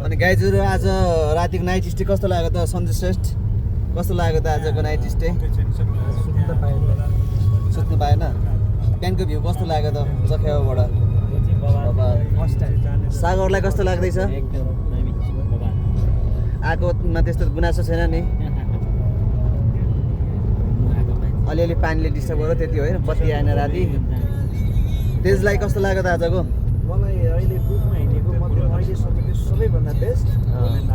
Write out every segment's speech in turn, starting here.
अनि गाइजहरू आज रातिको नाइट स्टे कस्तो लाग्यो त सञ्जय श्रेष्ठ? कस्तो लाग्यो त आजको नाइट स्टे? सुत्नु पाएन? बिहानको भ्यू कस्तो लाग्यो त जखेवाबाट? सागरलाई कस्तो लाग्दैछ? आगोमा त्यस्तो गुनासो छैन नि? अलिअलि पानीले डिस्टर्ब गर्यो त्यति होइन, बत्ती आएन राति। तेजलाई कस्तो लाग्यो त आजको? मलाई अहिले ग्रुपमा हिँडेको मध्येमा अहिलेसम्मको सबैभन्दा बेस्ट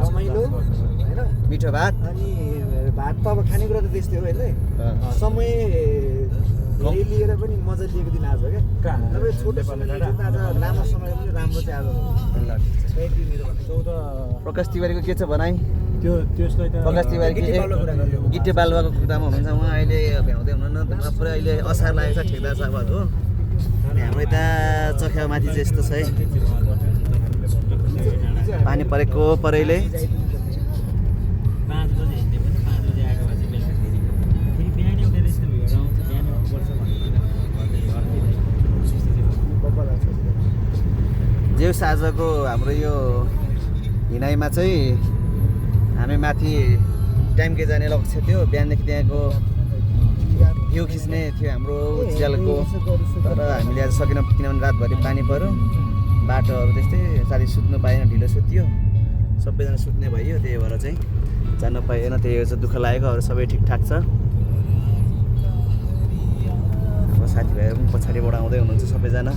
रमाइलो होइन, मिठो भात। अनि भात त अब खानेकुरा त त्यस्तै हो होइन, समय धेरै लिएर पनि मजा लिएको दिन आज क्या। तपाईँ छोटो समय आज लामो समय पनि राम्रो चाहिँ आज हो। प्रकाश तिवारीको के छ भनाइ? त्यसलाई त प्रकाश तिवारी गिट्टे बालुवाको खुट्टामा हुनुहुन्छ उहाँ अहिले भ्याउँदै हुनुहुन्न। पुरै अहिले असार लागेको छ ठेकदार साहबहरू। अनि हाम्रो यता चखेवामाथि चाहिँ यस्तो छ है, पानी परेको परैले। जेउस आजको हाम्रो यो हिँडाइमा चाहिँ हामी माथि टाइमकै जाने लक्ष्य थियो। बिहानदेखि त्यहाँको भ्यू खिच्ने थियो हाम्रो उज्यालको, तर हामीले आज सकेनौँ किनभने रातभरि पानी पऱ्यो, बाटोहरू त्यस्तै, साथी सुत्नु पाएन, ढिलो सुत्यो, सबैजना सुत्ने भयो, त्यही भएर चाहिँ जानु पाएन। त्यही भएर चाहिँ दुःख लागेको। अरू सबै ठिकठाक छ। हाम्रो साथीभाइहरू पनि पछाडिबाट आउँदै हुनुहुन्छ सबैजना।